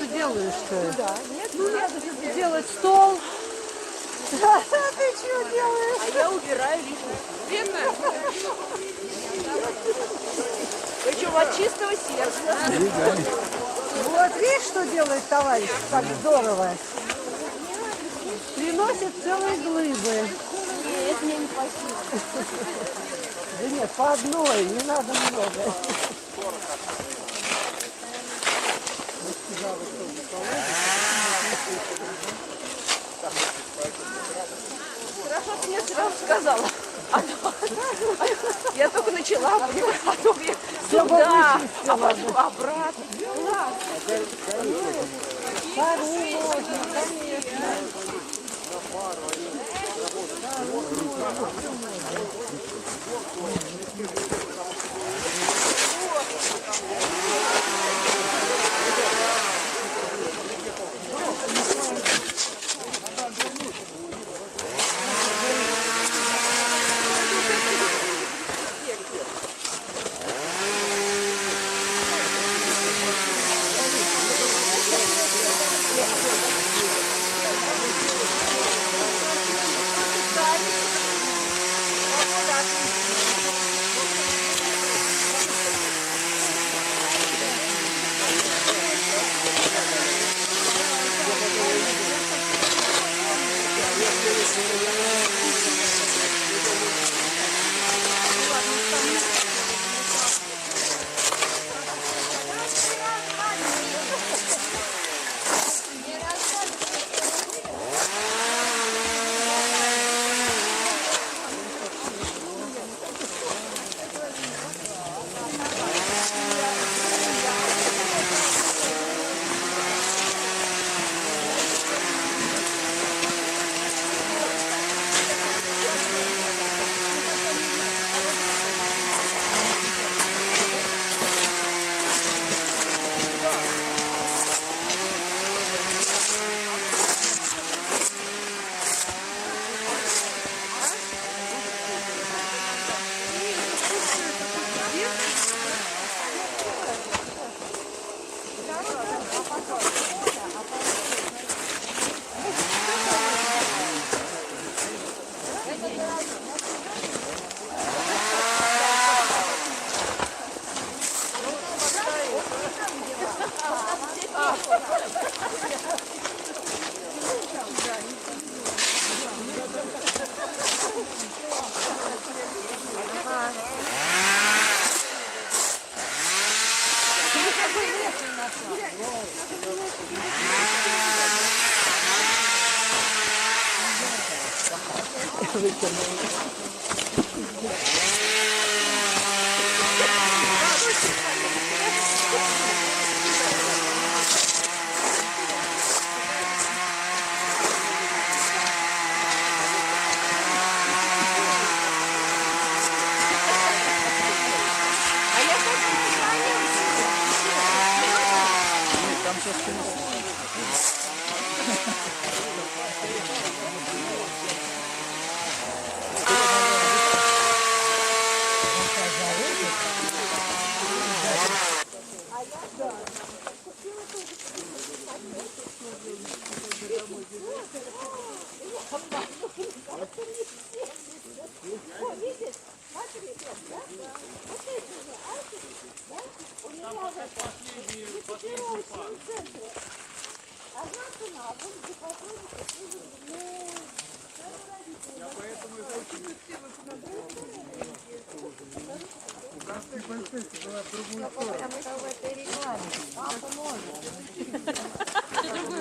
что делаешь-то? Да, нет, ну я даже Делать стол. Ты что делаешь? А я убираю лишнее. Верно? Причем от чистого сердца. Вот видишь, что делает товарищ, как здорово. Приносит целые глыбы. Нет, мне не спасибо. Да нет, по одной, не надо много. Хорошо, ты мне сразу сказала. Я только начала, понимаешь, потом я сюда, а потом обратно. Пару можно, конечно.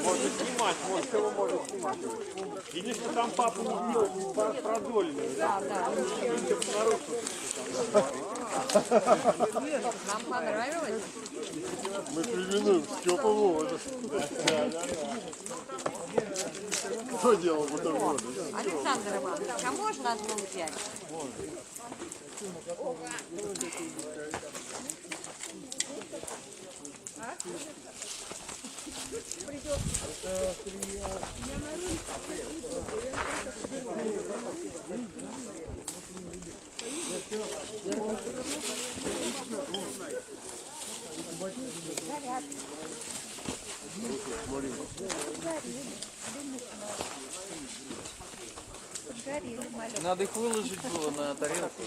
Может снимать, может его может снимать. Единственное, там папу убил продольную. Да, да. Нам понравилось? Мы применуем Степа Кто делал бутерброды? Александр Иванович, а можно одну взять? Надо их выложить было на тарелку.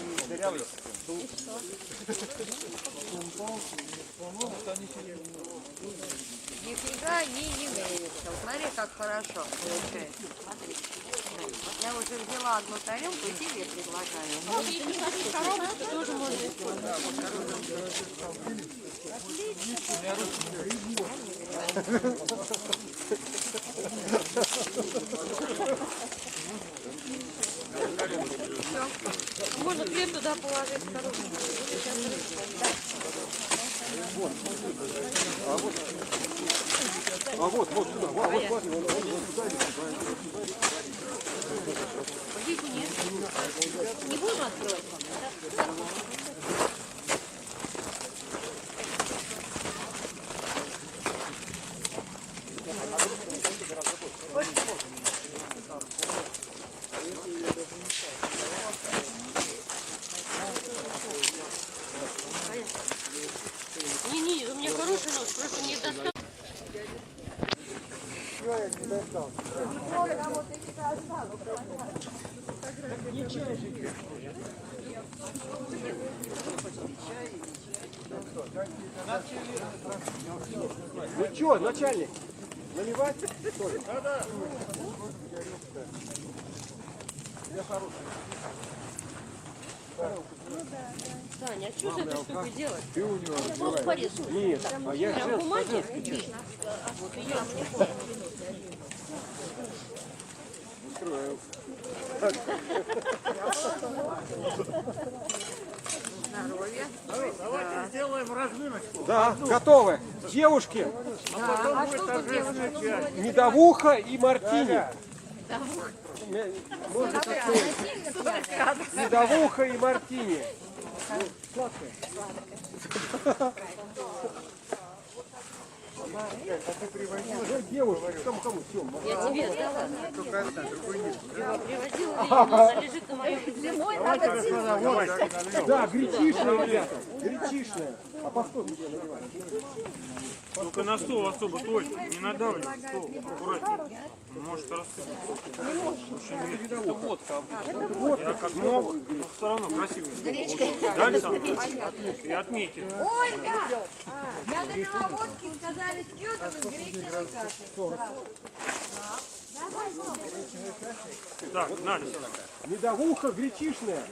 Нифига не имеется. Смотри, как хорошо получается. Смотри. Я уже взяла одну тарелку и тебе предлагаю. Коробочку тоже можно сделать. Можно хлеб туда положить в коробку. А вот сюда, вот сюда. Пойдите, нет. Не будем открывать? Не, у меня хороший нос, просто не достал. Ну что, начальник, наливать? Да. Саня, а что с этой штукой делать? Ты у него Просто порезу. Нет, а я Прям сейчас... бумаги? Устроил. Здоровья. Давайте сделаем разминочку. Да, готовы. Девушки, А что тут делать? медовуха и мартини. Медовуха и мартини. Девушка, кому? Я тебе отдала. Я приводила, и она лежит на моем лице. Да, гречишная, ребята. Гречишная. А по что где наливать? Только на стол особо точно, не надавливай стол, аккуратнее. Может рассыпаться. Это водка. Я как мог, но все равно красиво. Да, Александр? И отметил. Ольга! Я налила водки, сказали, с кьютом и с гречневой кашей. Так, Надя. Медовуха гречишная.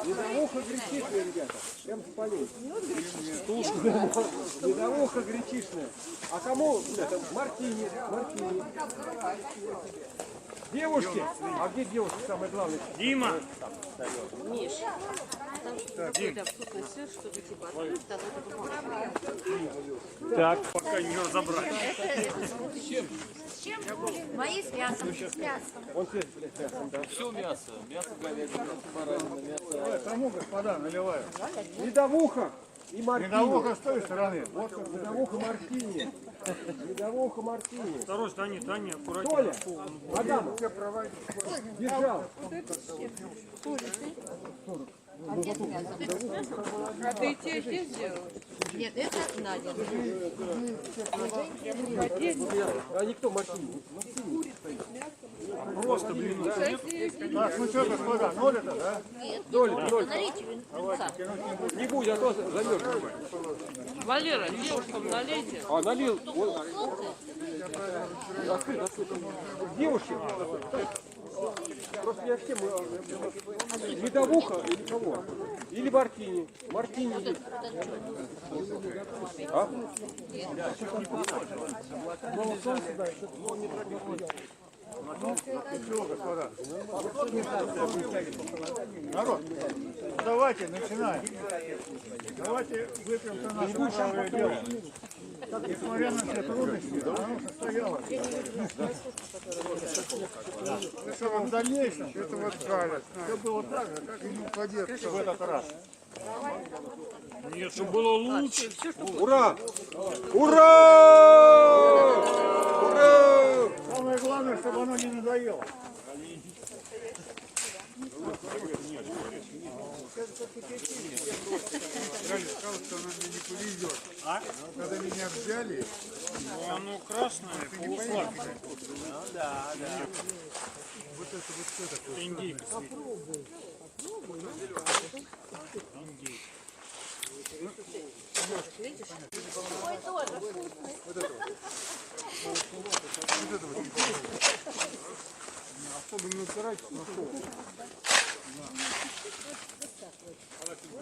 Медовуха гречишная, ребята. Прям спалил. Медовуха гречишная. А кому? Это мартини. Девушки. А где девушки самое главное? Дима, Миш, там какой-то вкусный сыр, что-то типа открыть, там это бумага. так, пока не разобрали. Мои с мясом. С мясом. Он здесь, блядь, мясом, да. Все мясо. Мясо говядины, мясо баранины, мясо... Кому, господа, наливаю? Медовуха и мартини. Медовуха с той стороны. Вот Медовуха мартини. Медовуха мартини. Осторожно, Таня, аккуратнее. Толя, Адам, держал. А ты те сделал? Нет, это Надя. А никто мартини. Просто, блин, так, ну что, господа, ноль это, да? Ноль. Налейте винца. Не будет, а то замерзнет. Валера, девушкам налейте. А, налил. Открыть. Девушки. Просто я всем... Медовуха или кого? Или мартини. Мартини. А? Все, господа. Народ, давайте начинаем. Давайте выпьем за наше правое дело. Несмотря на все трудности, оно состоялось. Что в дальнейшем, это вот все было так же, как и в этот раз. нет, чтобы было лучше. Ура! Ура! Ура! Самое главное, чтобы оно не надоело. Галя сказала, что она мне не повезет. А? Когда меня взяли, Ну, оно красное, полусладкое. ну да. Вот это вот что такое? Индейка. Особо не упирайтесь на стол. А тебя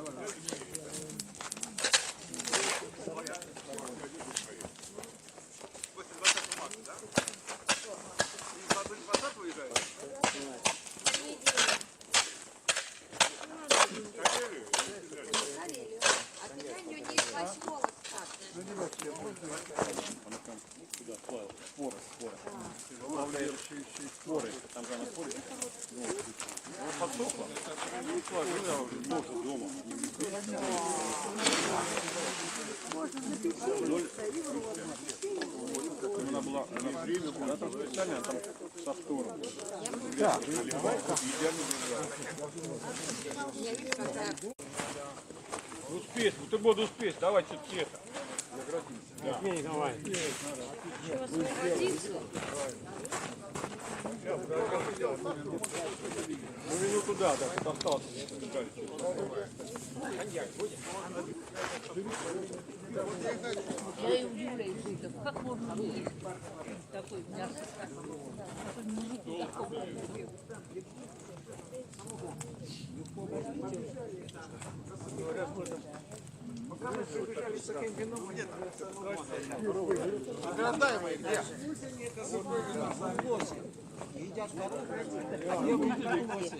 не из 8-го старта. Успеть, бутерброд успеть, давай что-то это. Ну минуту да, тут осталось. Я и удивляюсь, как можно есть такое мясо.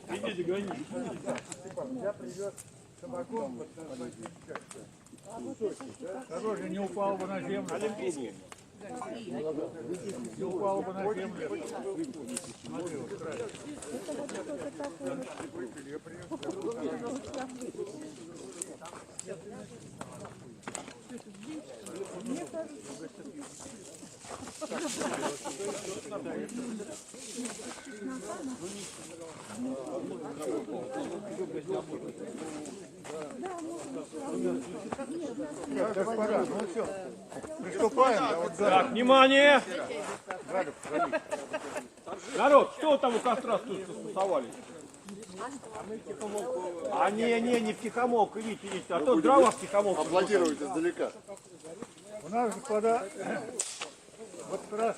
Идите, гоните. Я привез собаком. Дороже не упал бы на землю. Не упал бы на землю. Смотри, вот правильно. Так, господа, ну все, приступаем. Да, вот Так, внимание! Народ, кто там у костра тусовались? А не в тихомолку, идите, а то дрова в тихомолку. Аплодировать издалека. у нас, господа, вот раз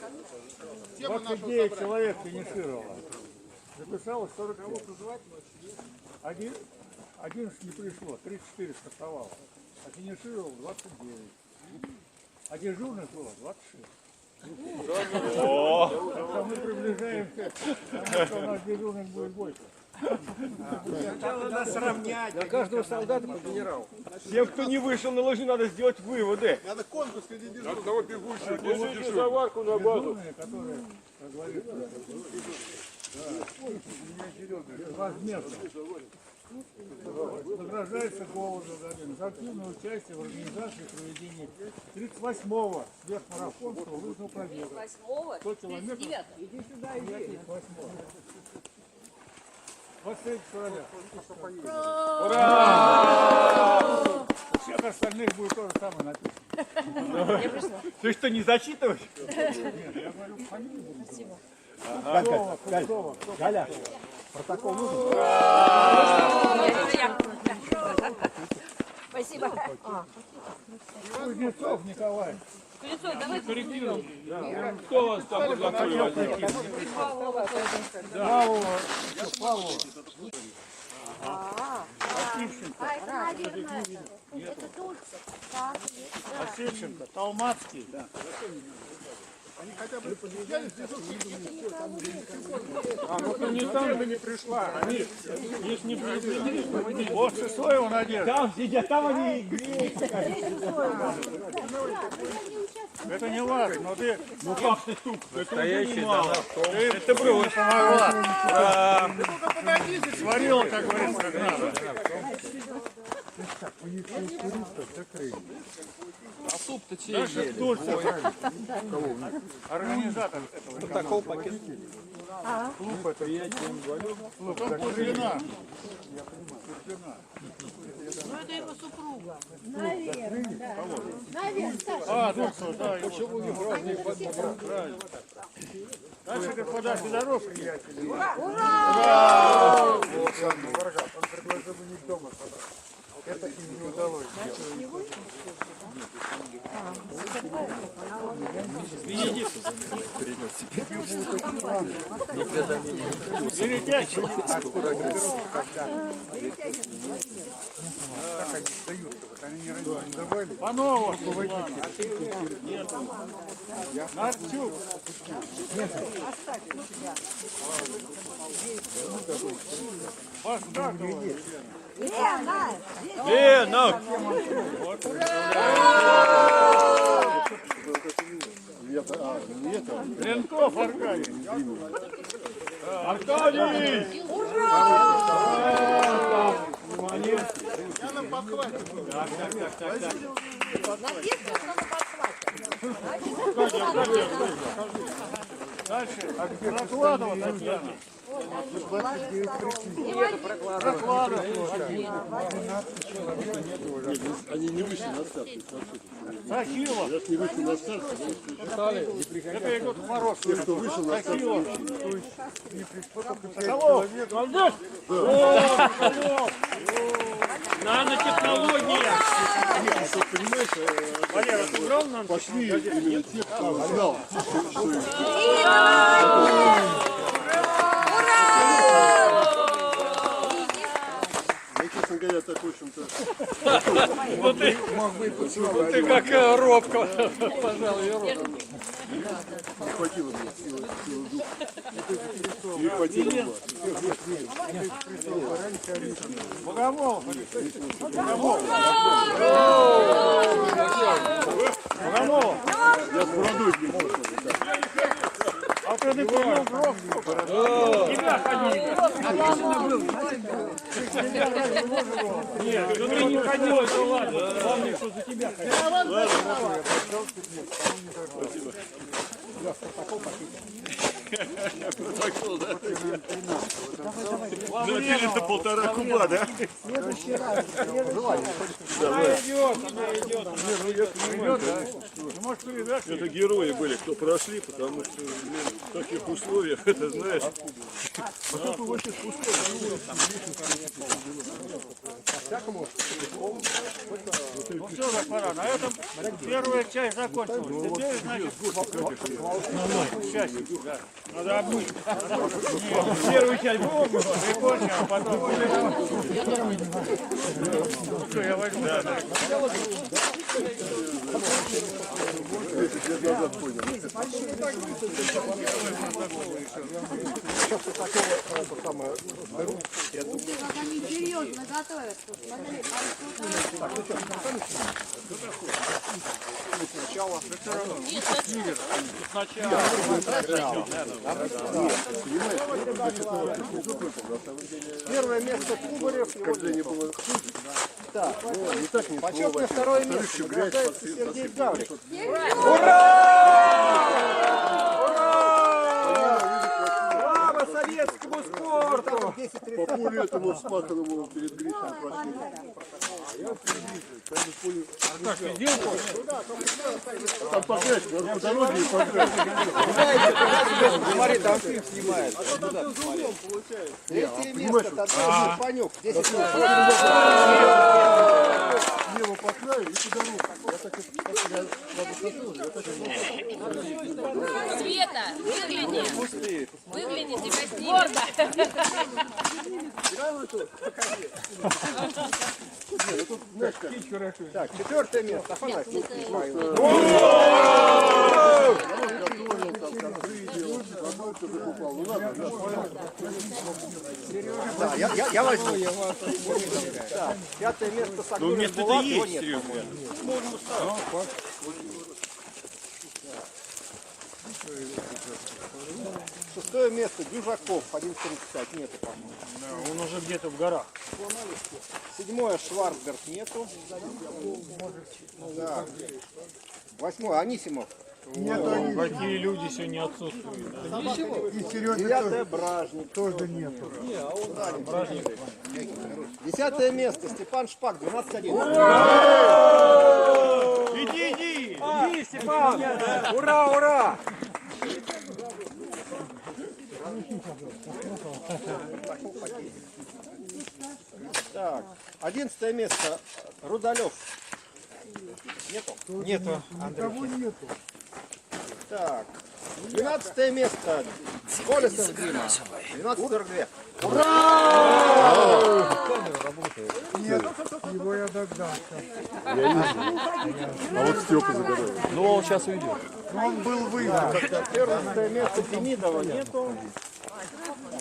29 человек финишировало. Записалось 40. 11 не пришло, 34 стартовало. А финишировал 29. А дежурных было 26. А мы приближаемся, потому что у нас дежурных будет больше. На каждого солдата по генералу. Всем, кто не вышел на лыжи, надо сделать выводы. Надо конкурс среди дежурных. Одного бегущего, держите заварку на базу. Дежурные, которые, как говорится, возмездно. Награждается голодом за активное участие в организации проведения 38-го сверхмарафонского лыжного пробега. 8-го? 100 километров. Иди сюда, иди. 23 февраля. Ура! У всех остальных будет то же самое написано. Ты что, не зачитываешь? Нет, я говорю фамилию. Спасибо. Кольцова. Галя, протокол нужен? Спасибо. Кузнецов Николай. Кто вас там подготовил? Павлова. Осельченко, Талмацкий. Они хотя бы подъезжали, здесь Не там не пришла, они здесь не пришли. Вот шестой он одет. Там сидят, там они и греются. Это не важно, но ты Ну как ты тут? Настоящий донат. это было помогла. Ты только подойдите, сварила, как говорится, как надо. А суп-то чей? Турция. Организатор этого. протокол пакет. Клуб это клуб, так Кузьмина. Ну, это его супруга. А, ну, да, правильно. Дальше, господа Федоров, приятели. Ура! Он предложил мне дома собрать. Это им не удалось сделать. Перетягивай. Как они сдаются, вот они не добавили. По-новому. Нарчук. Лена! Ленков Аркадий. Аркадий! Я нам подхватил. Дальше. Прокладова Татьяна. Прокладова. Они не вышли на старт. Сахилов. Сейчас не вышли на старт. Это идет Мороз. Кто вышел на старт? Сахилов. Соколов. Молодец. Соколов. Нанотехнология. Нет, ты понимаешь, Валера, ты брал нано? пошли именно те, кто знал, что их. Я, честно говоря, так, в общем-то, Вот ты как робко, пожалуй, робко. не хватило мне силы духа. Не хватило. Богомолов. Богомолов. Богомолов. Я с бородой не могу. А ты не понял, громко. Тебя ходили. Нет, ну ты не ходил, это ладно. Главное, что за тебя ходили. Протокол, да? Ну, это 1,5 куба, да? Это герои были, кто прошли, потому что в таких условиях, это знаешь. А тут вообще Ну все, господа, на этом первая часть закончилась. Теперь, значит, счастье. Да. Надо обмыть. Первую часть было, прикольно, а потом... Что, я возьму? Как они серьезно готовятся. Смотри, Первое место Кубарев, когда не было. Да, не так не почетное второе место. Награждается Сергей Гаврик. Слава советскому спорту! По полю этому спаханному перед Гришей прошли. Там погнать, по дороге и погнать. Смотри, там фильм снимает. Третье место, тогда Панюк. 10 минут. Слева по краю и по дороге. Я так Света, выгляни. Выгляни, тебя снимут. Так, 4 место. Афанасий. Да, я возьму. Так, 5 место Сагурин. Ну, вместо это есть, Серега. Шестое место Дюжаков, 1,45, нету, по-моему. Да, он уже где-то в горах. Седьмое Шварцберг нету. Да. Восьмое Анисимов. Нету они. Какие люди сегодня отсутствуют. Да? И Сережа тоже нету. 10 место. Степан Шпак, 12-1. Иди! Иди, Степан! Ура, ура! Так, 11 место. Рудалев. Нету. Никого нету. Так, 12 место. Колесов Дима. 12:42. Нет, его я догадался. А вот Степа загорел. Ну, он сейчас уйдет. Он был выбран. 14 место. Демидова нету.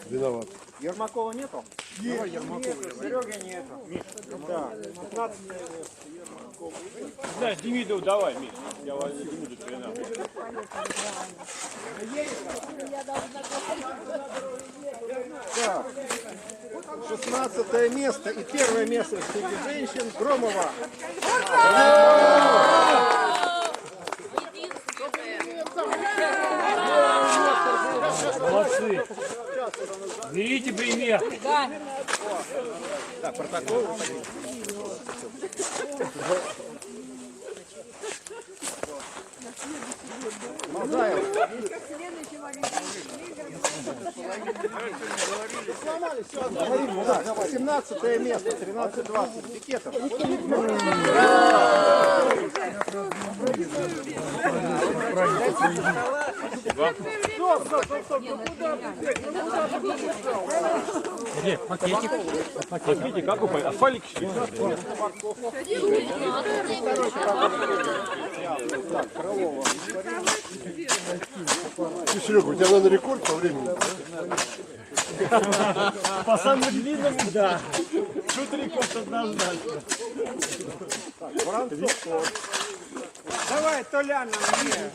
Виноват. Ермакова нету? Нет, Серега нету. Да, 15 место. Знаешь, Демидов давай, Миш. Я возьму Демиду тренировать. Так, 16 место и первое место среди женщин Громова. Молодцы. Берите пример. Так, протокол. Мазаев. Так, 18 место, 13:20. Пикетов. Видите, как вы поняли? Асфальтик. Ты, Серега, у тебя, наверное, рекорд по времени. По самым длинным, да. Тут рекорд однозначно. Давай, Толяна, мне.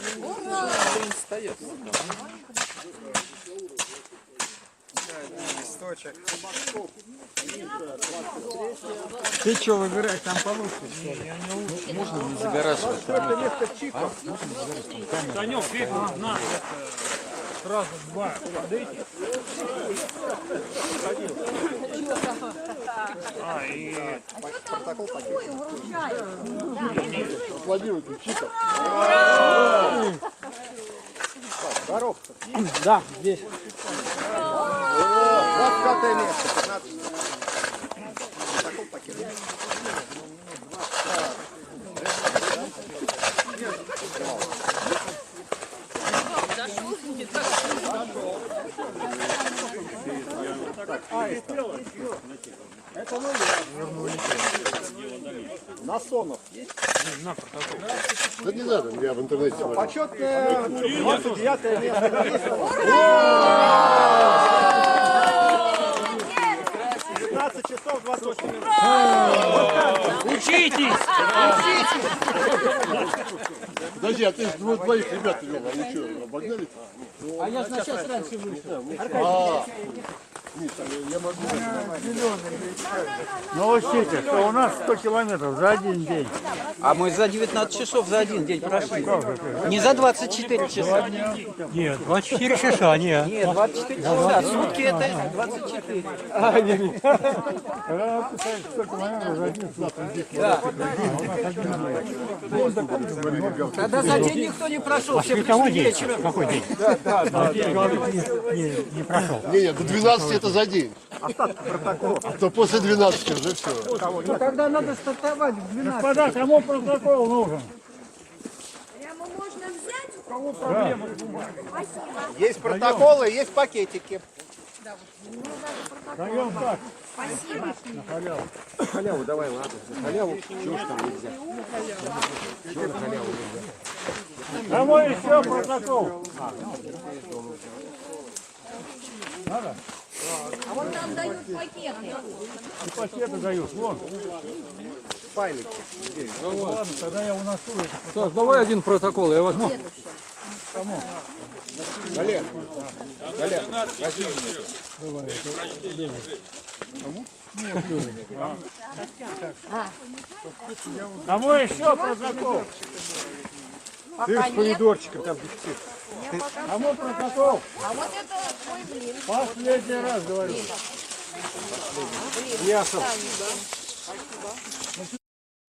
Листочек. Ты что выбираешь? Там получше. Это место Чика. Санек, ты на. Сразу два. Подойти. Протокол пакет. Аплодируйте, Чика. Здоров. Да, здесь. 25 место. 15. Протокол пакет. Насонов. Да не надо, я в интернете смотрю. Почетное 29 место. 15 часов 28 минут. Учитесь! Подожди, а ты же двоих ребят вел, они что, обогнали? А я на час раньше вышел. Миша, я могу. Новости, что у нас 100 километров за один день. А мы за 19 часов за один день прошли. Не за 24 часа. Нет, 24 часа, нет. Нет, 24 часа. Сутки это 24. Когда писали 100 километров за один Тогда за день никто не прошел. Все пришли вечером. Какой день? Не прошел. Не, до 12 это за день. А то после 12 уже все. Ну тогда надо стартовать в 12. Господа, кому протокол нужен? Прямо можно взять? У кого проблемы с бумагой? Спасибо. Есть протоколы, есть пакетики. Даем так. Спасибо. Халяву давай, ладно. Халяву, чего ж там нельзя? Кому еще протокол? А вот там дают пакеты. И пакеты дают. Вон. Пайлики. Ну ладно, тогда я уносу это. Так, давай один протокол, я возьму. Олег. Олег, возьми. Кому еще протокол? Ты Пока с нет. помидорчиком там дефицит. Мне пока А вот протокол. А вот это мой блин. Последний раз говорю. Мясо.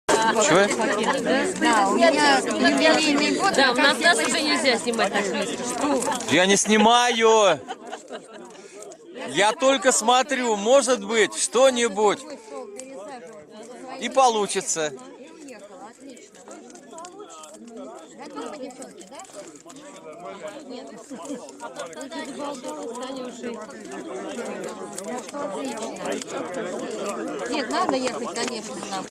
Да, у меня юбилейный год. Да, у нас уже нельзя снимать так близко. Я не снимаю. Я только смотрю, может быть, что-нибудь и получится. Готовы, девчонки, да? Нет, надо ехать, конечно, нам.